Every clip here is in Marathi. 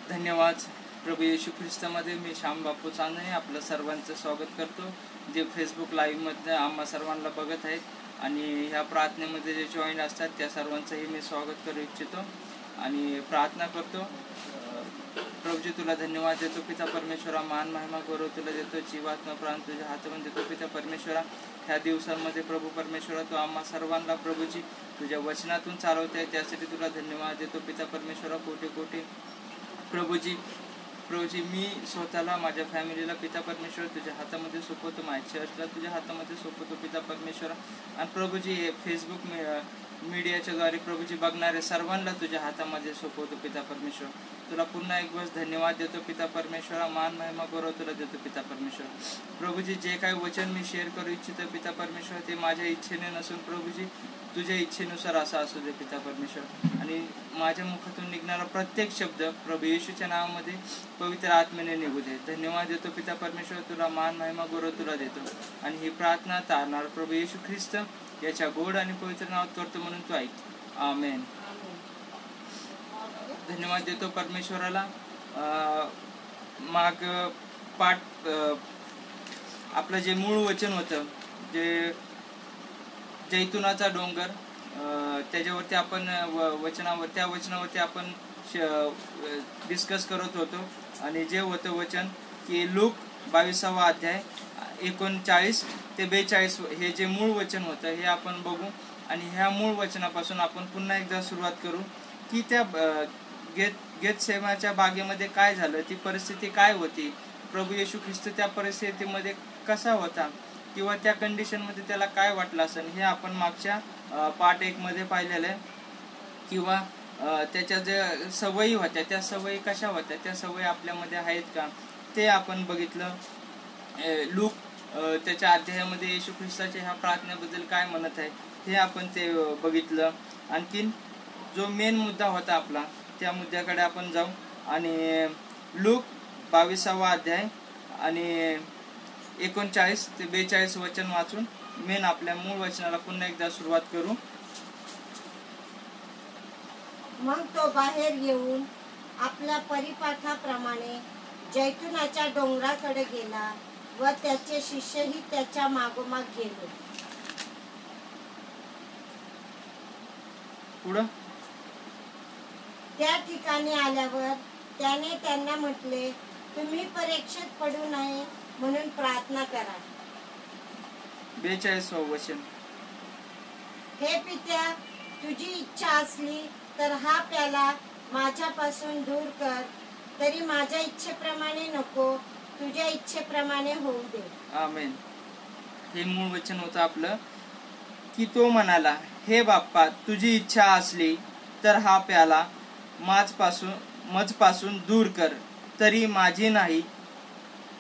धन्यवाद. प्रभू येशू ख्रिस्तामध्ये मी श्याम बापू चांदणे आपलं सर्वांचं स्वागत करतो, जे फेसबुक लाईव्हमध्ये आम्हा सर्वांना बघत आहेत आणि ह्या प्रार्थनेमध्ये जे जॉईन असतात त्या सर्वांचंही मी स्वागत करू इच्छितो आणि प्रार्थना करतो. प्रभूजी तुला धन्यवाद देतो पिता परमेश्वरा, मान महिमा गौरव तुला देतो, जीवात्मा प्राण तुझ्या हातामध्ये देतो पिता परमेश्वरा. ह्या दिवसांमध्ये प्रभू परमेश्वरा तू आम्हा सर्वांना प्रभूजी तुझ्या वचनातून चालवते, त्यासाठी तुला धन्यवाद देतो पिता परमेश्वरा. कोटी कोटी प्रभूजी मी स्वतःला माझ्या फॅमिलीला पिता परमेश्वर तुझ्या हातामध्ये सोपवतो, माझ्या चर्चला तुझ्या हातामध्ये सोपवतो पिता परमेश्वर. आणि प्रभूजी फेसबुक मीडियाच्या द्वारे प्रभूजी बघणाऱ्या सर्वांना तुझ्या हातामध्ये सोपवतो पिता परमेश्वर. तुला पुन्हा एक वेळेस धन्यवाद देतो पिता परमेश्वरा, मान महिमा गौरव तुला देतो पिता परमेश्वर. प्रभूजी जे काही वचन मी शेअर करू इच्छितो पिता परमेश्वर ते माझ्या इच्छेने नसून प्रभूजी तुझ्या इच्छेनुसार असा असू दे पिता परमेश्वर. आणि माझ्या मुखातून निघणारा प्रत्येक शब्द प्रभू येशूच्या नावामध्ये पवित्र आत्मेने निघू दे. धन्यवाद देतो पिता परमेश्वर, तुला मान महिमा गौरव तुला देतो आणि ही प्रार्थना तारणार प्रभू येशू ख्रिस्त याच्या गोड आणि पवित्र नावात करतो म्हणून तू ऐक. आमेन. धन्यवाद देतो परमेश्वराला. माग पाठ आपलं जे मूळ वचन होतं, जे जैतुनाचा डोंगर, त्याच्यावरती आपण त्या वचनावरती आपण डिस्कस करत होतो. आणि जे होतं वचन की लूक 22वा अध्याय 39 ते 42 हे जे मूळ वचन होतं हे आपण बघू. आणि ह्या मूळ वचनापासून आपण पुन्हा एकदा सुरुवात करू की त्या गेतसेमाच्या बागेमध्ये काय झालं, ती परिस्थिती काय होती, प्रभू येशू ख्रिस्त त्या परिस्थितीमध्ये कसा होता किंवा त्या कंडिशनमध्ये त्याला काय वाटलं असेल हे आपण मागच्या पार्ट 1 मध्ये पाहिलेलं आहे. किंवा त्याच्या ज्या सवयी होत्या त्या सवयी कशा होत्या, त्या सवयी आपल्यामध्ये आहेत का ते आपण बघितलं. लूक त्याच्या अध्यायामध्ये येशू ख्रिस्ताच्या ह्या प्रार्थनेबद्दल काय म्हणत आहे हे आपण ते बघितलं. आणखीन जो मेन मुद्दा होता आपला त्या मुद्द्याकडे आपण जाऊ आणि लूक 22वा अध्याय आणि 39 ते 42 वचन वाचून मेन आपल्या मूळ वचनाला पुन्हा एकदा सुरुवात करू. मग तो बाहेर येऊन आपल्या परिपाठाप्रमाणे जैतुनाच्या डोंगराकडे गेला व त्याचे शिष्यही त्याच्या मागोमाग गेले. पुढं त्या ठिकाणी आल्यावर त्याने त्यांना म्हटले, तुम्ही परीक्षेत पडू नये म्हणून प्रार्थना करा. 42 वचन. हे पित्या, तुझी इच्छा असली तर हा प्याला माझ्यापासून दूर कर, तरी माझ्या इच्छेप्रमाणे नको, तुझ्या इच्छेप्रमाणे होऊ दे. आमेन. हे मूळ वचन होतं आपलं की तो म्हणाला, हे बाप्पा, तुझी इच्छा असली तर हा प्याला माझपासून दूर कर, तरी माझी नाही,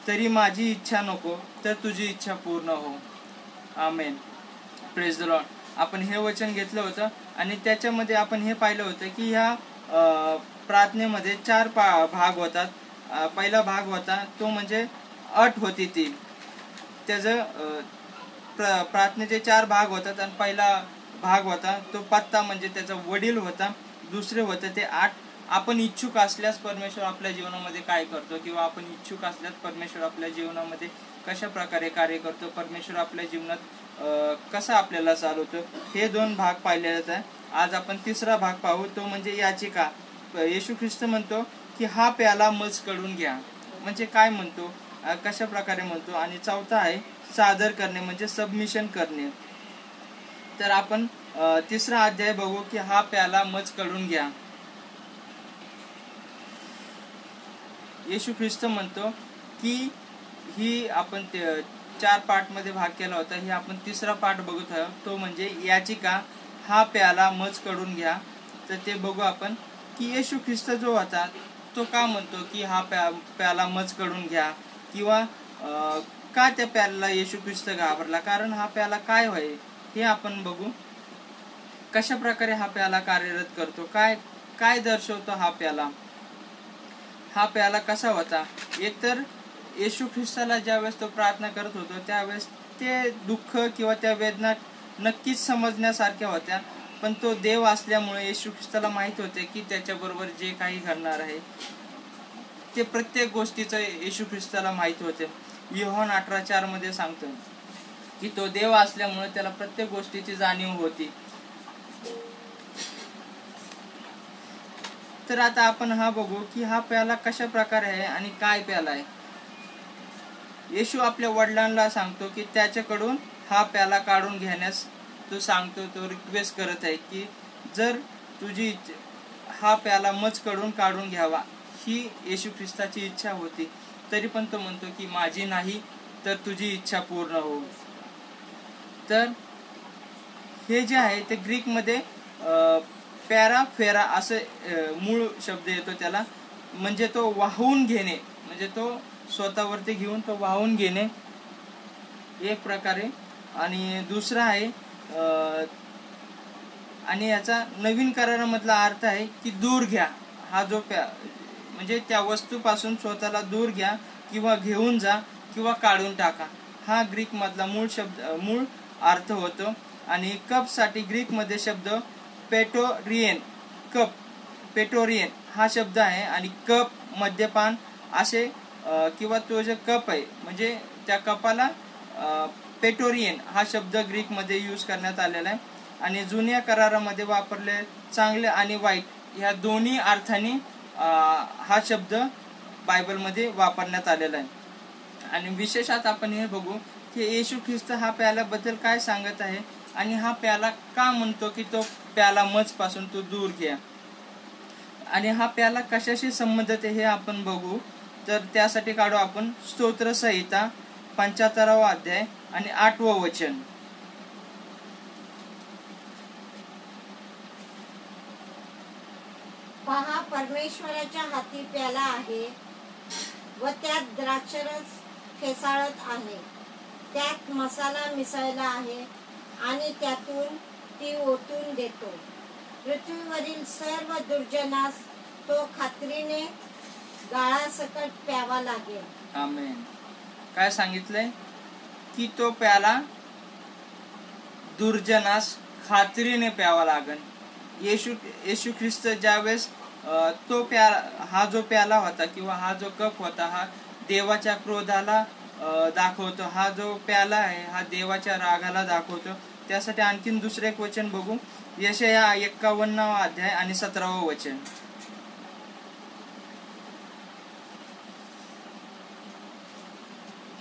तरी माझी इच्छा नको, तर तुझी इच्छा पूर्ण हो. आमेन. Praise the Lord. आपण हे वचन घेतलं होतं आणि त्याच्यामध्ये आपण हे पाहिलं होतं की ह्या प्रार्थनेमध्ये 4 भाग होतात. पहिला भाग होता तो म्हणजे अट होती ती, त्याचं प्रार्थनेचे 4 भाग होतात. आणि पहिला भाग होता तो पत्ता म्हणजे त्याचा वडील होता. दुसरे होतं ते 8 आपण इच्छुक असल्यास परमेश्वर आपल्या जीवनामध्ये काय करतो, किंवा आपण इच्छुक असल्यास परमेश्वर आपल्या जीवनामध्ये कशा प्रकारे कार्य करतो, परमेश्वर आपल्या जीवनात कसा आपल्याला चालवतो, हे 2 भाग पाहिलेलेच आहे. आज आपण तिसरा भाग पाहू, तो म्हणजे याचिका. येशू ख्रिस्त म्हणतो की हा प्याला मजकडून घ्या, म्हणजे काय म्हणतो, कशा प्रकारे म्हणतो. आणि चौथा आहे सादर करणे, म्हणजे सबमिशन करणे. तर आपण तिसरा अध्याय बघू की हा प्याला मजकडून घ्या. येशू ख्रिस्त म्हणतो की ही आपण 4 पार्ट मध्ये भाग केला होता, ही आपण तिसरा पार्ट बघत आहोत, तो म्हणजे याचिका, हा प्याला मजकडून घ्या. तर ते बघू आपण की येशू ख्रिस्त जो होता तो का म्हणतो की हा प्याला मजकडून घ्या, किंवा का त्या प्याला येशू ख्रिस्त घाबरला, कारण हा प्याला काय होय हे आपण बघू. कशा प्रकारे हा प्याला कार्यरत करतो, काय दर्शवतो हा प्याला, हा प्याला कसा होता. एकतर येशू ख्रिस्ताला ज्यावेळेस तो प्रार्थना करत होतो त्यावेळेस ते दुःख किंवा त्या वेदना नक्कीच समजण्यासारख्या होत्या, पण तो देव असल्यामुळे येशू ख्रिस्ताला माहित होते की त्याच्याबरोबर जे काही घडणार आहे ते प्रत्येक गोष्टीचं येशू ख्रिस्ताला माहिती होते. योहान 18:4 मध्ये सांगतो की तो देव असल्यामुळे त्याला प्रत्येक गोष्टीची जाणीव होती. तर आता आपण हा बघू की हा प्याला कशा प्रकारे आहे आणि काय प्याला आहे. येशू आपल्या वडिलांना सांगतो की त्याच्याकडून हा प्याला काढून घेण्यास तो सांगतो, तो रिक्वेस्ट करत आहे की जर तुझी हा प्याला मजकडून काढून घ्यावा, ही येशू ख्रिस्ताची इच्छा होती. तरी पण तो म्हणतो की माझी नाही तर तुझी इच्छा पूर्ण हो. तर हे जे आहे ते ग्रीकमध्ये पॅराफेरा असं मूळ शब्द येतो त्याला, म्हणजे तो वाहून घेणे, म्हणजे तो स्वतःवरती घेऊन तो वाहून घेणे एक प्रकारे. आणि दुसरा आहे आणि याचा नवीन करारामधला अर्थ आहे की दूर घ्या. हा जो म्हणजे त्या वस्तूपासून स्वतःला दूर घ्या किंवा घेऊन जा किंवा काढून टाका, हा ग्रीक मधला मूळ अर्थ होतो. आणि कप साठी ग्रीक मध्ये शब्द पेटोरियन, कप पेटोरियन हा शब्द आहे. आणि कप मद्यपान असे किंवा तो जो कप आहे म्हणजे त्या कपाला पेटोरियन हा शब्द ग्रीक मध्ये यूज करण्यात आलेला आहे. आणि जुन्या करारामध्ये वापरले चांगले आणि वाईट ह्या दोन्ही अर्थाने हा शब्द बायबलमध्ये वापरण्यात आलेला आहे. आणि विशेषतः आपण हे बघू की येशू ख्रिस्त हा प्याल्याबद्दल काय सांगत आहे आणि हा प्याला का म्हणतो की तो प्याला मजपासून तो दूर घ्या. आणि हा प्याला कशाशी संबंधित आहे हे आपण बघू. तर त्यासाठी काढू आपण स्तोत्रसंहिता 75वा अध्याय आणि 8वं वचन. पहा, परमेश्वराच्या हाती प्याला आहे व त्यात द्राक्षरस फेसाळत आहे, त्यात मसाला मिसळला आहे आणि त्यातून ती ओतून देतो. पृथ्वीवरील सर्व दुर्जनास तो खात्रीने गाळासकट प्यावा लागेल. आमेन. काय सांगितलंय की तो प्याला दुर्जनास खात्रीने प्यावा लागेल. येशू ख्रिस्त ज्यावेळेस तो हा जो प्याला होता किंवा हा जो कप होता हा देवाच्या क्रोधाला दाखवतो. हा जो प्याला आहे हा देवाच्या रागाला दाखवतो. त्यासाठी आणखीन दुसरे एक वचन बघू. यशाया 51वा अध्याय आणि 17वं वचन.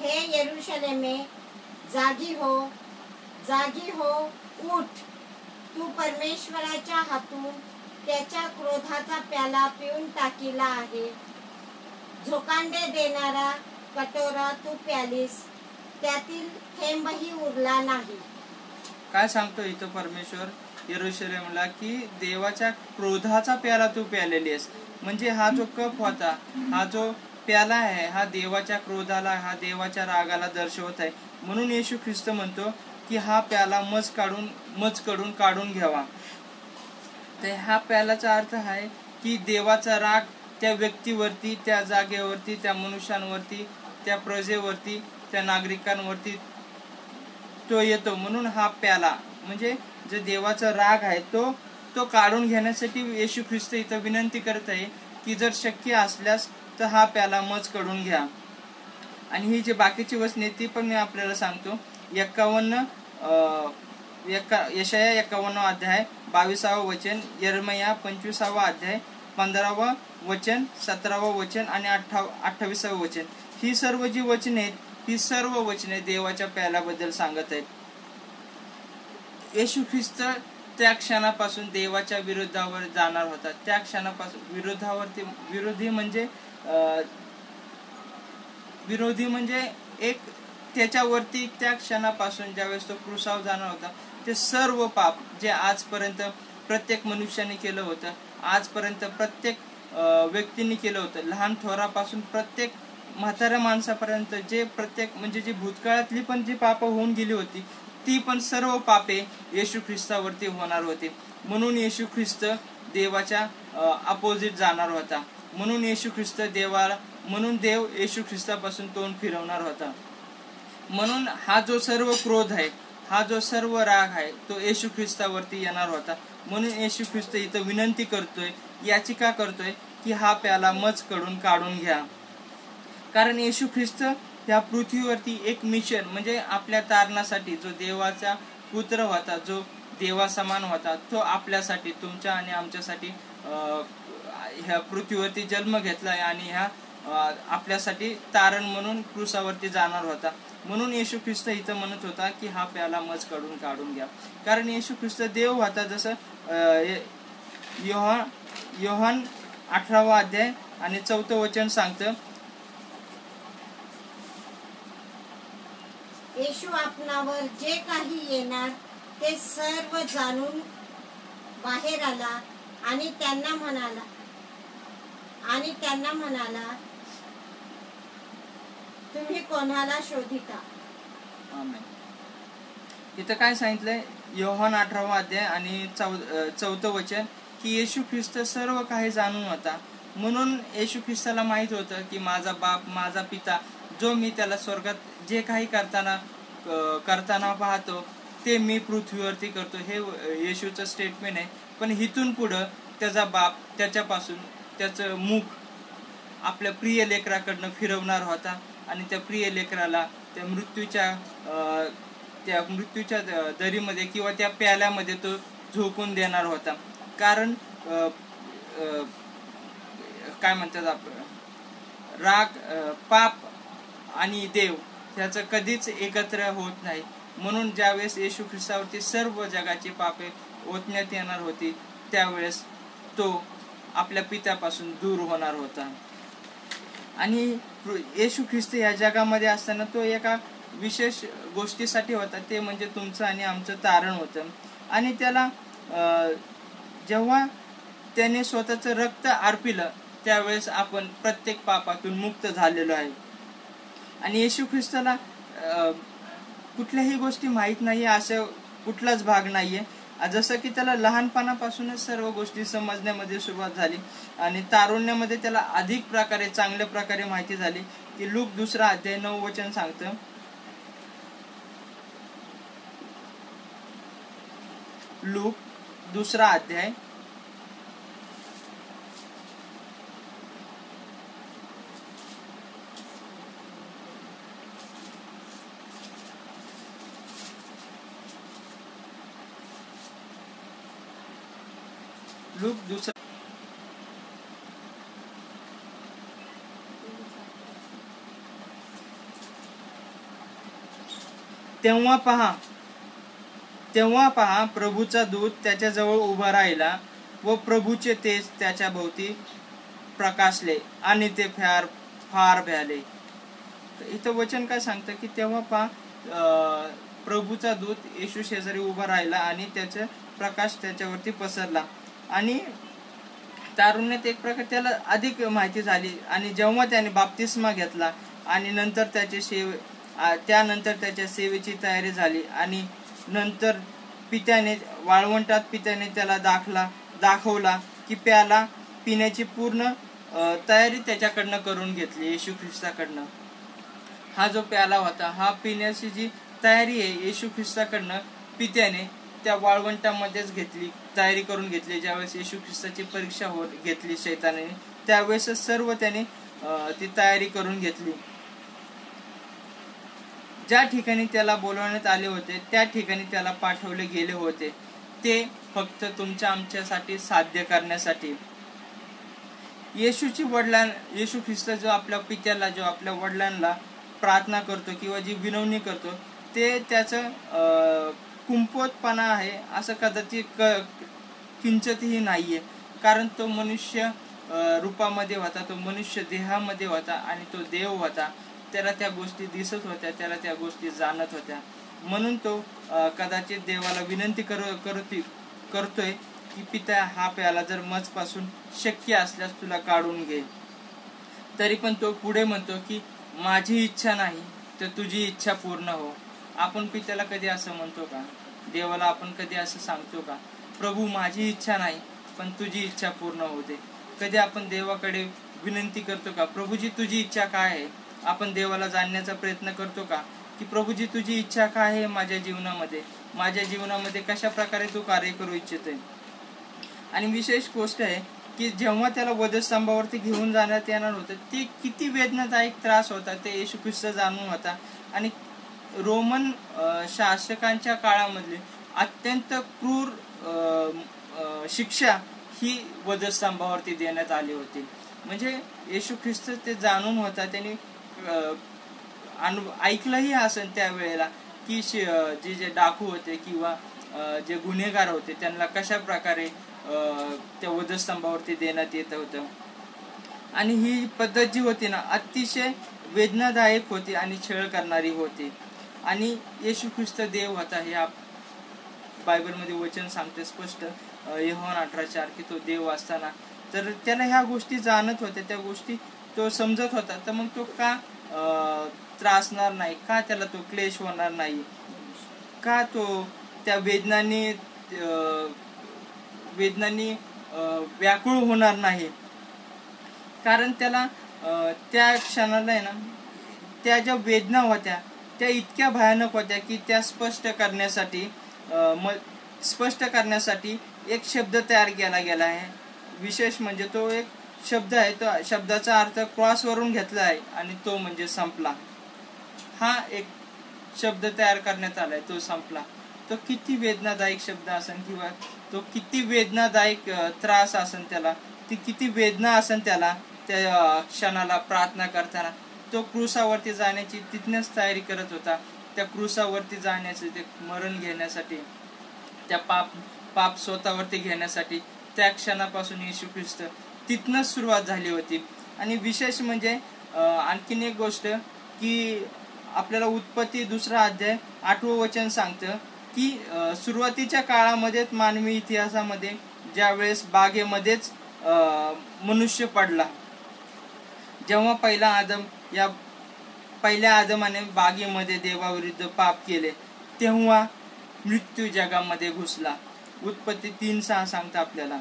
हे यरूशलेमे, जागी हो, जागी हो, उठ. तू परमेश्वराच्या हातून त्याच्या क्रोधाचा प्याला पिऊन टाकीला आहे. झोकांडे देणारा कटोरा तू प्यालीस, त्यातील थेंबही उरला नाही. काय सांगतो इथं परमेश्वर यरूशलेमला की देवाच्या क्रोधाचा प्याला तू प्यालेली आहेस. म्हणजे हा जो कप होता, हा जो प्याला आहे हा देवाच्या क्रोधाला, हा देवाच्या रागाला दर्शवत आहे. म्हणून येशू ख्रिस्त म्हणतो की हा प्याला मजकडून काढून घ्यावा. तर हा प्यालाचा अर्थ आहे की देवाचा राग त्या व्यक्तीवरती, त्या जागेवरती, त्या मनुष्यांवरती, त्या प्रजेवरती, त्या नागरिकांवरती तो येतो. म्हणून हा प्याला म्हणजे जो देवाचा राग आहे तो काढून घेण्यासाठी येशू ख्रिस्त इथं विनंती करत आहे की जर शक्य असल्यास तर हा प्याला मजकडून घ्या. आणि ही जी बाकीची वचने ती पण मी आपल्याला सांगतो. यशाया 51 अध्याय 22वा वचन, यिर्मया 25वा अध्याय 15वा वचन, 17वा वचन आणि 28वा वचन. ही सर्व जी वचने आहेत ही सर्व वचने देवाच्या प्याल्याबद्दल सांगत आहेत. येशू ख्रिस्त त्या क्षणापासून देवाच्या विरोधावर जाणार होता. त्या क्षणापासून विरोधी म्हणजे एक त्याच्यावरती त्या क्षणापासून ज्यावेळेस तो क्रुसावर जाणार होता ते सर्व पाप जे आजपर्यंत प्रत्येक मनुष्याने केलं होतं, आजपर्यंत प्रत्येक व्यक्तीने केलं होतं, लहान थोरापासून प्रत्येक म्हाताऱ्या माणसापर्यंत जे प्रत्येक म्हणजे जी भूतकाळातली पण जी पाप होऊन गेली होती ती पण सर्व पापे येशू ख्रिस्तावरती होणार होती. म्हणून येशू ख्रिस्त देवाच्या अपोजिट जाणार होता. म्हणून येशू ख्रिस्त म्हणून देव येशू ख्रिस्तापासून तोंड फिरवणार होता. म्हणून हा जो सर्व क्रोध आहे, हा जो सर्व राग आहे तो येशू ख्रिस्तावरती येणार होता. म्हणून येशू ख्रिस्त इथं विनंती करतोय याची का करतोय की हा प्याला मजकडून काढून घ्या. कारण येशू ख्रिस्त ह्या पृथ्वीवरती एक मिशन म्हणजे आपल्या तारणासाठी, जो देवाचा पुत्र होता, जो देवासमान होता, तो आपल्यासाठी, तुमच्या आणि आमच्यासाठी ह्या पृथ्वीवरती जन्म घेतलाय आणि ह्या आपल्यासाठी तारण म्हणून क्रूसावरती जाणार होता. म्हणून येशू ख्रिस्त इथं म्हणत होता की हा प्याला मजकडून काढून घ्या. कारण येशू ख्रिस्त देव होता. जसं योहान 18वा अध्याय आणि 4 वचन सांगतं, येशू आपणावर जे काही येणार ते सर्व जाणून बाहेर आला आणि त्यांना म्हणाला तुम्ही कोणाला शोधिता. इथं काय सांगितलंय योहान 18वा अध्याय आणि 4 वचन की येशू ख्रिस्त सर्व काही जाणून होता. म्हणून येशू ख्रिस्ताला माहित होतं की माझा बाप, माझा पिता, जो मी त्याला स्वर्गात जे काही करताना पाहतो ते मी पृथ्वीवरती करतो, हे येशूचं स्टेटमेंट आहे. पण इथून पुढं त्याचा बाप त्याच्यापासून त्याचं मुख आपल्या प्रिय लेकराकडनं फिरवणार होता आणि त्या प्रिय लेकराला त्या मृत्यूच्या दरीमध्ये किंवा त्या प्याल्यामध्ये तो झोकून देणार होता. कारण काय म्हणतात आपण, पाप आणि देव ह्याचं कधीच एकत्र होत नाही. म्हणून ज्यावेळेस येशू ख्रिस्तावरती सर्व जगाची पापे ओतण्यात येणार होती, त्यावेळेस तो आपल्या पित्यापासून दूर होणार होता. आणि येशू ख्रिस्त या जगामध्ये असताना तो एका विशेष गोष्टीसाठी होता, ते म्हणजे तुमचं आणि आमचं तारण होतं. आणि त्याला जेव्हा त्याने स्वतःचं रक्त अर्पिलं त्यावेळेस आपण प्रत्येक पापातून मुक्त झालेलो आहे. आणि येशू ख्रिस्ताला कुठल्याही गोष्टी माहीत नाहीये असं कुठलाच भाग नाहीये. जसं की त्याला लहानपणापासूनच सर्व गोष्टी समजण्यामध्ये सुरुवात झाली आणि तारुण्यामध्ये त्याला अधिक प्रकारे, चांगल्या प्रकारे माहिती झाली. की लूक 2रा अध्याय 9 वचन सांगतं, लूक 2रा अध्याय 2 तेव्हा पहा प्रभूचा दूत त्याच्याजवळ उभा राहिला व प्रभूचे तेज त्याच्या भोवती प्रकाशले आणि ते फार भ्याले. इथं वचन काय सांगतं की तेव्हा पहा प्रभूचा दूत येशू शेजारी उभा राहिला आणि त्याचा प्रकाश त्याच्यावरती पसरला. आणि तारुण्यात एक प्रकार त्याला अधिक माहिती झाली. आणि जेव्हा त्याने बाप्तिस्मा घेतला आणि नंतर त्यानंतर त्याच्या सेवेची तयारी झाली आणि नंतर वाळवंटात पित्याने त्याला दाखवला की प्याला पिण्याची पूर्ण तयारी त्याच्याकडनं करून घेतली. येशू ख्रिस्ताकडनं हा जो प्याला होता, हा पिण्याची जी तयारी आहे येशू ख्रिस्ताकडनं पित्याने त्या वाळवंटामध्येच तयारी करून घेतली. ज्यावेळेस येशू ख्रिस्ताची परीक्षा घेतली शैतानाने, त्यावेळेस सर्व त्याने ती तयारी करून घेतली. ज्या ठिकाणी त्याला बोलवण्यात आले होते त्या ठिकाणी त्याला पाठवले गेले होते, ते फक्त तुमच्या आमच्यासाठी साध्य करण्यासाठी. येशू ख्रिस्त जो आपल्या पित्याला, जो आपल्या वडिलांना प्रार्थना करतो किंवा जी विनवणी करतो, ते त्याचं कुंपोतपणा आहे असं कदाचित किंचितही नाहीये. कारण तो मनुष्य रूपामध्ये होता, तो मनुष्य देहामध्ये होता आणि तो देव होता. त्याला त्या गोष्टी दिसत होत्या, त्याला त्या गोष्टी जाणत होत्या. म्हणून तो कदाचित देवाला विनंती करतोय की पिता, हा प्याला जर मजपासून शक्य असल्यास तुला काढून घे. तरी पण तो पुढे म्हणतो की माझी इच्छा नाही तर तुझी इच्छा पूर्ण हो. आपण पित्याला कधी असं म्हणतो का? देवाला आपण कधी असं सांगतो का, प्रभू माझी इच्छा नाही पण तुझी इच्छा पूर्ण होते? कधी आपण देवाकडे विनंती करतो का, प्रभूजी तुझी इच्छा काय आहे? आपण देवाला जाणण्याचा प्रयत्न करतो का की प्रभूजी तुझी इच्छा काय आहे माझ्या जीवनामध्ये कशा प्रकारे तू कार्य करू इच्छितोय? आणि विशेष गोष्ट आहे की जेव्हा त्याला वधस्तंभावरती घेऊन जाण्यात येणार होतं ते किती वेदनादायक त्रास होता ते येशू ख्रिस्त जाणून होता. आणि रोमन शासकांच्या काळामधली अत्यंत क्रूर शिक्षा ही वधस्तंभावरती देण्यात आली होती. म्हणजे येशू ख्रिस्त ते जाणून होता, त्यांनी ऐकलंही असेल त्यावेळेला की जे डाकू होते किंवा जे गुन्हेगार होते त्यांना कशा प्रकारे त्या वधस्तंभावरती देण्यात येत होतं. आणि ही पद्धत जी होती ना अतिशय वेदनादायक होती आणि छळ करणारी होती. आणि येशू ख्रिस्त देव होता हे बायबलमध्ये वचन सांगते स्पष्ट, योहान 18:4 की तो देव असताना तर त्याला ह्या गोष्टी जाणत होत्या, त्या गोष्टी तो समजत होता. तर मग तो का त्रासणार नाही, का त्याला तो क्लेश होणार नाही, का तो त्या वेदनांनी व्याकुळ होणार नाही. कारण त्याला त्या क्षणाला आहे ना त्या ज्या वेदना होत्या त्या इतक्या भयानक होत्या की त्या स्पष्ट करण्यासाठी एक शब्द तयार केला गेला आहे. विशेष म्हणजे तो एक शब्द आहे, तो शब्दाचा अर्थ क्रॉसवरून घेतला आहे आणि तो म्हणजे संपला. हा एक शब्द तयार करण्यात आलाय, तो संपला. तो किती वेदनादायक शब्द असेल किंवा तो किती वेदनादायक त्रास असेल त्याला, ती किती वेदना असेल त्याला त्या क्षणाला प्रार्थना करताना. तो क्रूसावरती जाण्याची तिथनच तयारी करत होता. त्या क्रूसावरती जाण्याचे ते मरण घेण्यासाठी, त्या पाप स्वतःवरती घेण्यासाठी त्या क्षणापासून येशू ख्रिस्त तिथनच सुरुवात झाली होती. आणि विशेष म्हणजे आणखीन एक गोष्ट की आपल्याला उत्पत्ती 2 अध्याय 8 वचन सांगतं की सुरुवातीच्या काळामध्ये मानवी इतिहासामध्ये ज्या वेळेस बागेमध्येच मनुष्य पडला, जेव्हा पहिल्या आदमाने बागेमध्ये देवाविरुद्ध पाप केले तेव्हा मृत्यू जगामध्ये घुसला. उत्पत्ती 3:6 सांगतं आपल्याला.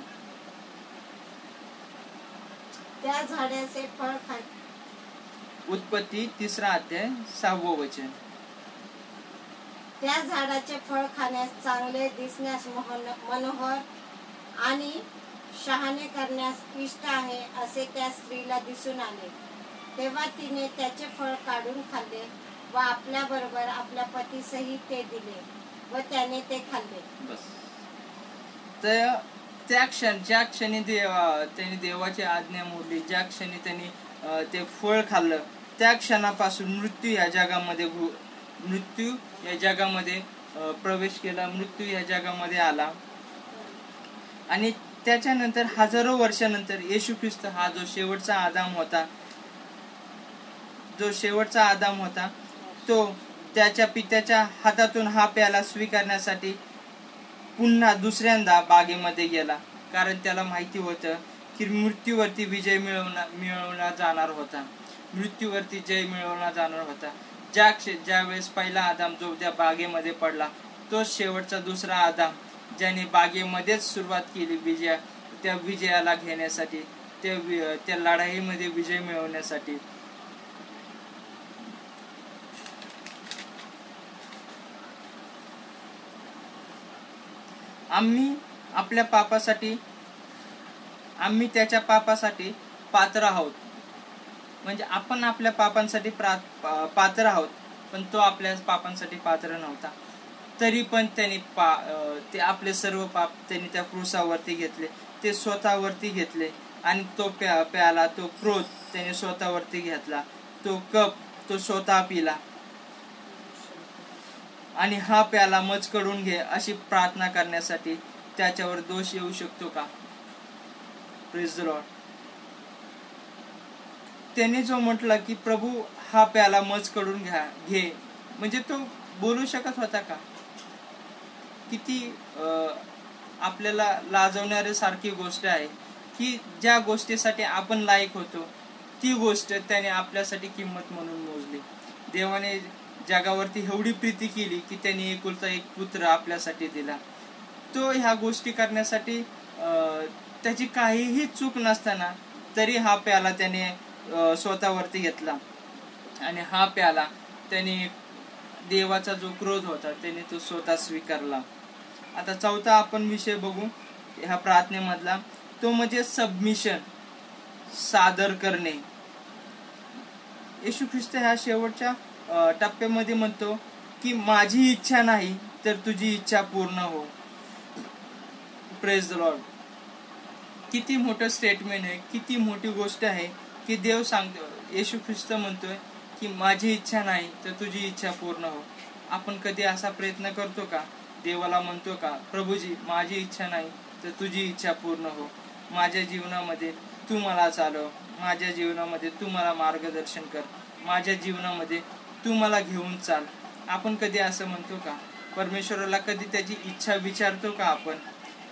त्या झाडाचे फळ उत्पत्ती 3 अध्याय 6 वचन. त्या झाडाचे फळ खाण्यास चांगले, दिसण्यास मनोहर आणि शहाणे करण्यास इष्ट आहे असे त्या स्त्रीला दिसून आले. तेव्हा तिने त्याचे फळ काढून खाल्ले व आपल्या बरोबर आपल्या पतीसही ते दिले व त्याने ते खाल्ले. बस. ज्या क्षणी त्यांनी देवाची आज्ञा मोडली, ज्या क्षणी त्यांनी ते फळ खाल्लं, त्या क्षणापासून मृत्यू या जगामध्ये प्रवेश केला, मृत्यू या जगामध्ये आला. आणि त्याच्यानंतर हजारो वर्षानंतर येशू ख्रिस्त हा जो शेवटचा आदाम होता तो त्याच्या पित्याच्या हातातून हा प्याला स्वीकारण्यासाठी पुन्हा दुसऱ्यांदा बागेमध्ये गेला. कारण त्याला माहिती होतं की मृत्यूवरती विजय मिळवला जाणार होता, मृत्यूवरती जय मिळवला जाणार होता. ज्या वेळेस पहिला आदाम जो त्या बागेमध्ये पडला, तो शेवटचा दुसरा आदाम ज्याने बागेमध्येच सुरुवात केली त्या विजयाला घेण्यासाठी, त्या लढाईमध्ये विजय मिळवण्यासाठी. आम्ही त्याच्या पापासाठी पात्र आहोत. म्हणजे आपण आपल्या पापांसाठी पात्र आहोत, पण तो आपल्या पापांसाठी पात्र नव्हता. तरी पण त्यांनी ते आपले सर्व पाप त्यांनी त्या क्रूसावरती घेतले, ते स्वतःवरती घेतले. आणि तो प्याला, तो क्रोध त्याने स्वतःवरती घेतला, तो कप तो स्वतः पिला. आणि हा प्याला मजकडून घे अशी प्रार्थना करण्यासाठी त्याच्यावर दोष येऊ शकतो का? Praise the Lord. त्याने जो म्हटलं की प्रभू हा प्याला मजकडून घे, म्हणजे तो बोलू शकत होता का? किती आपल्याला लाजवणारी सारखी गोष्ट आहे की ज्या गोष्टीसाठी आपण लायक होतो ती गोष्ट त्याने आपल्यासाठी किंमत म्हणून मोजली. देवाने जगावरती एवढी प्रीती केली की त्याने एकुलता एक पुत्र आपल्यासाठी दिला. तो ह्या गोष्टी करण्यासाठी त्याची काहीही चूक नसताना तरी हा प्याला त्याने स्वतःवरती घेतला. आणि हा प्याला त्याने देवाचा जो क्रोध होता त्याने तो स्वतः स्वीकारला. आता चौथा आपण विषय बघू ह्या प्रार्थनेमधला तो म्हणजे सबमिशन, सादर करणे. येशू ख्रिस्त ह्या शेवटच्या टप्प्यामध्ये म्हणतो की माझी इच्छा नाही तर तुझी इच्छा पूर्ण हो. Praise the Lord. किती मोठं स्टेटमेंट आहे, किती मोठी गोष्ट आहे की देव सांगतो, येशू ख्रिस्त म्हणतोय की माझी इच्छा नाही तर तुझी इच्छा पूर्ण हो. आपण कधी असा प्रयत्न करतो का? देवाला म्हणतो का, प्रभूजी माझी इच्छा नाही तर तुझी इच्छा पूर्ण हो, माझ्या जीवनामध्ये तू मला चालव, माझ्या जीवनामध्ये तू मला मार्गदर्शन कर, माझ्या जीवनामध्ये तू मला घेऊन चाल. आपण कधी असं म्हणतो का? परमेश्वराला कधी त्याची इच्छा विचारतो का आपण?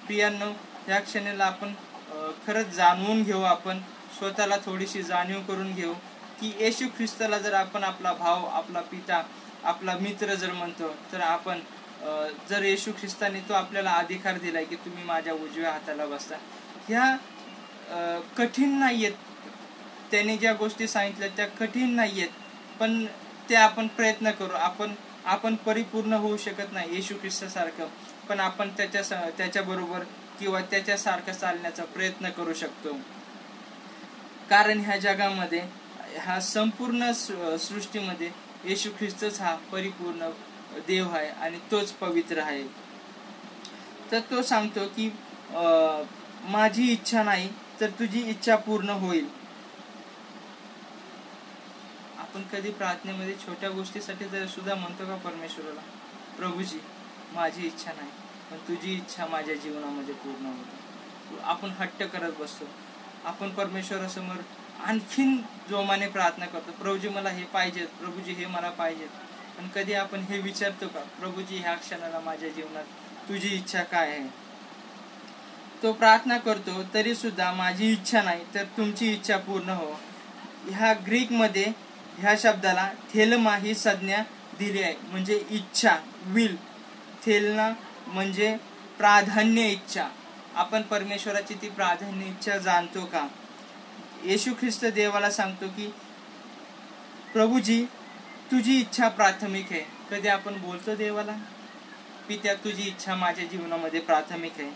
प्रियांनो, ह्या क्षणाला आपण खरंच जाणवून घेऊ, आपण स्वतःला थोडीशी जाणीव करून घेऊ की येशू ख्रिस्ताला जर आपण आपला भाव, आपला पिता, आपला मित्र जर म्हणतो, तर आपण जर येशू ख्रिस्ताने तो आपल्याला अधिकार दिलाय की तुम्ही माझ्या उजव्या हाताला बसता. ह्या कठीण नाहीयेत, त्याने ज्या गोष्टी सांगितल्या त्या कठीण नाहीयेत, पण ते आपण प्रयत्न करू. आपण परिपूर्ण होऊ शकत नाही येशू ख्रिस्तासारखं, पण आपण त्याच्याबरोबर किंवा त्याच्यासारखं चालण्याचा प्रयत्न करू शकतो. कारण ह्या जगामध्ये, ह्या संपूर्ण सृष्टीमध्ये येशू ख्रिस्तच हा परिपूर्ण देव आहे आणि तोच पवित्र आहे. तर तो सांगतो की माझी इच्छा नाही तर तुझी इच्छा पूर्ण होईल. आपण कधी प्रार्थनेमध्ये छोट्या गोष्टीसाठी जर सुद्धा म्हणतो का परमेश्वराला, प्रभूजी माझी इच्छा नाही पण तुझी इच्छा माझ्या जीवनामध्ये पूर्ण होते. आपण हट्ट करत बसतो. आपण परमेश्वरासमोर आणखीन जोमाने प्रार्थना करतो, प्रभूजी मला हे पाहिजे, प्रभूजी हे मला पाहिजे. पण कधी आपण हे विचारतो का, प्रभूजी ह्या क्षणाला माझ्या जीवनात तुझी इच्छा काय आहे? तो प्रार्थना करतो तरी सुद्धा माझी इच्छा नाही तर तुमची इच्छा पूर्ण हो. ह्या ग्रीकमध्ये ह्या शब्दाला थेलमा ही संज्ञा दिली आहे, म्हणजे इच्छा, विल. थेलना म्हणजे प्राधान्य इच्छा. आपण परमेश्वराची ती प्राधान्य इच्छा जाणतो का? येशू ख्रिस्त देवाला सांगतो की प्रभूजी तुझी इच्छा प्राथमिक आहे. कधी आपण बोलतो देवाला, पित्या तुझी इच्छा माझ्या जीवनामध्ये प्राथमिक आहे,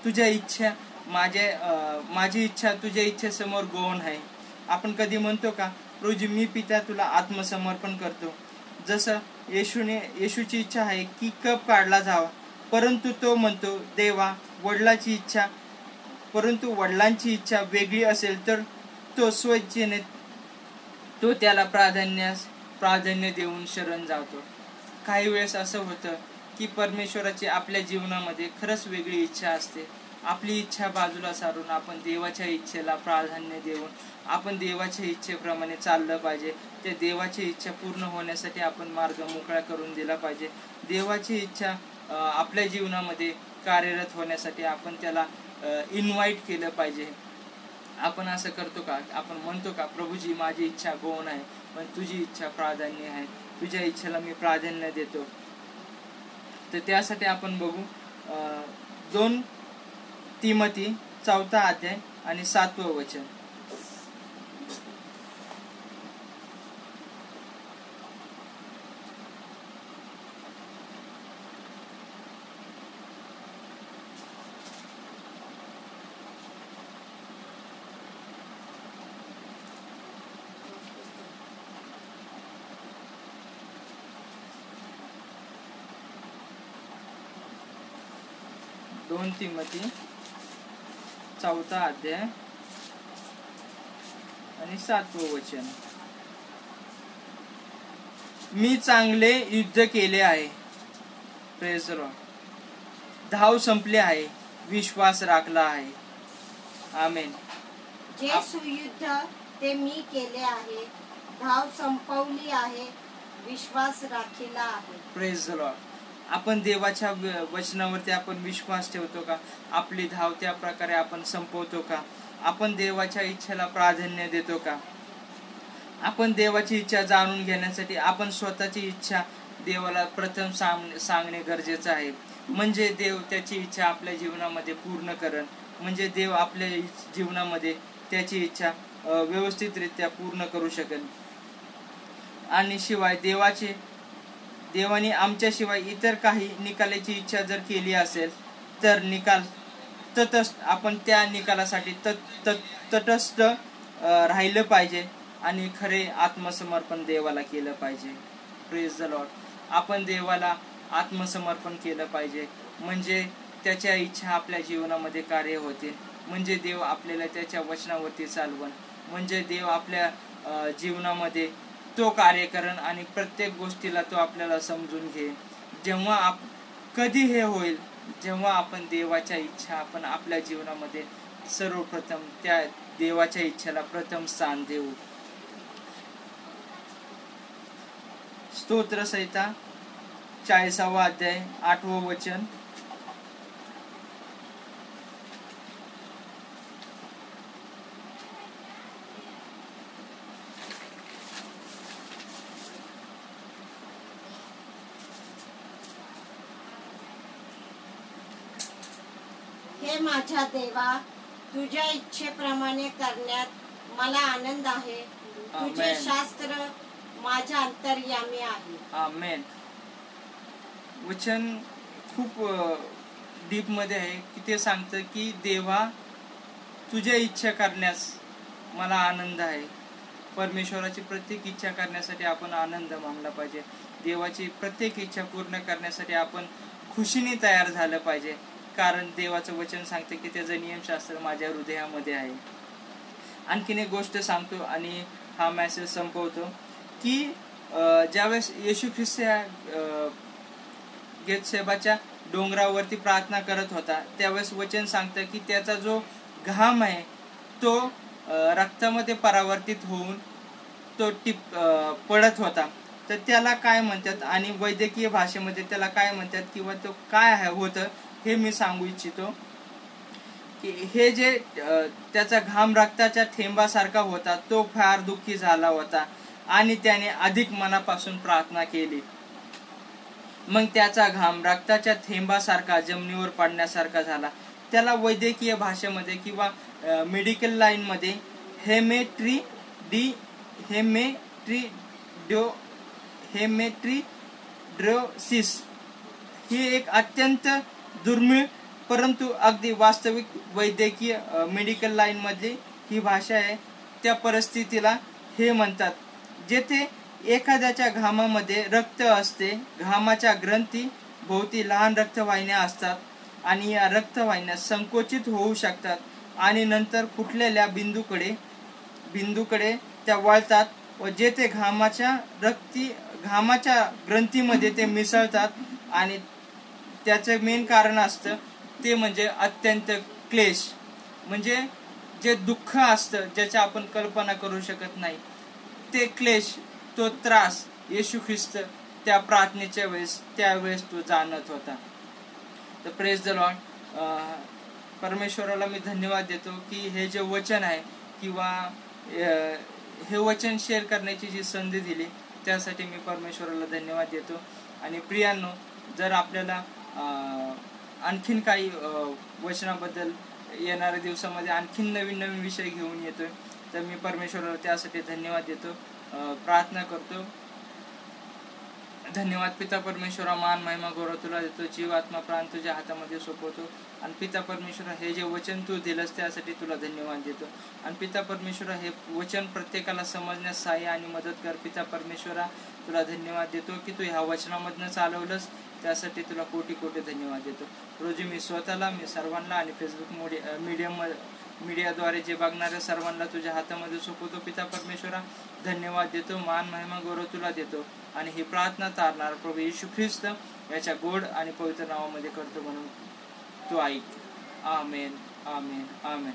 तुझ्या इच्छा माझी इच्छा तुझ्या इच्छेसमोर गौण आहे. आपण कधी म्हणतो का, प्रभूजी मी पित्या तुला आत्मसमर्पण करतो. जसं येशूची इच्छा आहे की कप काढला जावा, परंतु तो म्हणतो देवा परंतु वडिलांची इच्छा वेगळी असेल तर तो स्वइच्छेने तो त्याला प्राधान्य देऊन शरण जातो. काही वेळेस असं होतं की परमेश्वराची आपल्या जीवनामध्ये खरंच वेगळी इच्छा असते. आपली इच्छा बाजूला सारून आपण देवाच्या इच्छेला प्राधान्य देऊन आपण देवाच्या इच्छेप्रमाणे चाललं पाहिजे. त्या देवाची इच्छा पूर्ण होण्यासाठी आपण मार्ग मोकळा करून दिला पाहिजे. देवाची इच्छा आपल्या जीवनामध्ये कार्यरत होण्यासाठी आपण त्याला इन्व्हाइट केलं पाहिजे. आपण असं करतो का? आपण म्हणतो का, प्रभूजी माझी इच्छा गौण आहे पण तुझी इच्छा प्राधान्य आहे, तुझ्या इच्छेला मी प्राधान्य देतो. तर त्यासाठी आपण बघू 2 तिमोथी 4 अध्याय आणि 7 वचन. दोन तिमोथी 4 अध्याय आणि 7 वचन. मी चांगले युद्ध केले आहे, प्रेज द लॉर्ड. धाव संपली आहे, विश्वास राखला आहे. आमेन. जे सुयुद्ध ते मी केले आहे, धाव संपवली आहे, विश्वास राखीला आहे. Praise the Lord. आपण देवाच्या वचनावरती आपण विश्वास ठेवतो का? आपली धाव त्या प्रकारे आपण संपवतो का? आपण देवाच्या इच्छेला प्राधान्य देतो का? आपण देवाची इच्छा जाणून घेण्यासाठी आपण स्वतःची इच्छा देवाला प्रथम सांगणे गरजेचं आहे. म्हणजे देव त्याची इच्छा आपल्या जीवनामध्ये पूर्ण करेल. म्हणजे देव आपल्या जीवनामध्ये त्याची इच्छा व्यवस्थितरित्या पूर्ण करू शकेल. आणि शिवाय देवाने आमच्याशिवाय इतर काही निकालाची इच्छा जर केली असेल तर निकाल आपण त्या निकालासाठी तटस्थ राहिलं पाहिजे आणि खरे आत्मसमर्पण देवाला केलं पाहिजे. Praise the Lord. आपण देवाला आत्मसमर्पण केलं पाहिजे, म्हणजे त्याच्या इच्छा आपल्या जीवनामध्ये कार्य होतील, म्हणजे देव आपल्याला त्याच्या वचनावरती चालवण, म्हणजे देव आपल्या जीवनामध्ये तो कार्य करण आणि प्रत्येक गोष्टीला तो आपल्याला समजून घेईल. जेव्हा कधी हे होईल, जेव्हा आपण देवाच्या इच्छा आपण आपल्या जीवनामध्ये सर्वप्रथम त्या देवाच्या इच्छेला प्रथम स्थान देऊ. स्तोत्रसंहिता 40वा अध्याय 8वं वचन. हे माझ्या देवा, तुझ्या इच्छेप्रमाणे करण्यात मला आनंद आहे. तुझे शास्त्र माझ्या अंतर्यामी आहे. आमेन. वचन खूप डीप मध्ये आहे की ते सांगतं की देवा, तुझ्या इच्छा करण्यास मला आनंद आहे. परमेश्वराची प्रत्येक इच्छा करण्यासाठी आपण आनंद मानला पाहिजे. देवाची प्रत्येक इच्छा पूर्ण करण्यासाठी आपण खुशीने तयार झालं पाहिजे, कारण देवाचं वचन सांगतं की त्याचं नियमशास्त्र माझ्या हृदयामध्ये आहे. आणखीन एक गोष्ट सांगतो आणि हा मेसेज संपवतो की ज्यावेळेस येशू ख्रिस्त गेतसेबाच्या डोंगरावरती प्रार्थना करत होता, त्यावेळेस वचन सांगतं की त्याचा जो घाम आहे तो रक्तामध्ये परावर्तित होऊन तो पडत होता. तर त्याला काय म्हणतात आणि वैद्यकीय भाषेमध्ये त्याला काय म्हणतात किंवा तो काय होतं हे मी सांगू इच्छितो की हे जे त्याचा घाम रक्ताच्या थेंबासारखा होता, तो फार दुःखी झाला होता आणि त्याने अधिक मनापासून प्रार्थना केली. मग त्याचा घाम रक्ताच्या थेंबासारखा जमिनीवर पडण्यासारखा झाला. त्याला वैद्यकीय भाषेमध्ये किंवा मेडिकल लाईन मध्ये हेमेट्रिड्रोसिस ही एक अत्यंत दुर्मिळ परंतु अगदी वास्तविक वैद्यकीय मेडिकल लाईन मधली ही भाषा आहे. त्या परिस्थितीला हे म्हणतात जेथे एखाद्याच्या घामामध्ये रक्त असते, घामाच्या ग्रंथी भोवती लहान रक्तवाहिन्या असतात आणि या रक्तवाहिन्या संकोचित होऊ शकतात आणि नंतर फुटलेल्या बिंदूकडे त्या वळतात व जेथे घामाच्या ग्रंथीमध्ये ते मिसळतात आणि त्याचे मेन कारण असतं ते म्हणजे अत्यंत क्लेश, म्हणजे जे दुःख असतं ज्याची आपण कल्पना करू शकत नाही, ते क्लेश, तो त्रास येशू ख्रिस्त त्या प्रार्थनेच्या त्यावेळेस तो जाणत होता. तर प्रेज द लॉर्ड. परमेश्वराला मी धन्यवाद देतो की हे जे वचन आहे किंवा हे वचन शेअर करण्याची जी संधी दिली त्यासाठी मी परमेश्वराला धन्यवाद देतो. आणि प्रियांनो, जर आपल्याला आणखीन काही वचनाबद्दल येणाऱ्या दिवसामध्ये आणखीन नवीन विषय घेऊन येतोय, तर मी परमेश्वराला त्यासाठी धन्यवाद देतो, प्रार्थना करतो. धन्यवाद पिता परमेश्वरा, मान महिमा गौरव तुला देतो. जीव आत्मा प्राण तुझ्या हातामध्ये सोपवतो. आणि पिता परमेश्वरा, हे जे वचन तू दिलंस त्यासाठी तुला धन्यवाद देतो. आणि पिता परमेश्वरा, हे वचन प्रत्येकाला समजण्यास सहाय्य आणि मदत कर. पिता परमेश्वरा, तुला धन्यवाद देतो की तू ह्या वचनामधनं चालवलंस, त्यासाठी तुला कोटी कोटी धन्यवाद देतो. रोजी मी स्वतःला, मी सर्वांना आणि फेसबुक मीडियाद्वारे जे बघणाऱ्या सर्वांना तुझ्या हातामध्ये सोपवतो. पिता परमेश्वरा, धन्यवाद देतो, मान महिमा गौरव तुला देतो. आणि ही प्रार्थना तारणार प्रभू येशू ख्रिस्त याच्या गोड आणि पवित्र नावामध्ये करतो म्हणून तू ऐक. आमेन, आमेन, आमेन.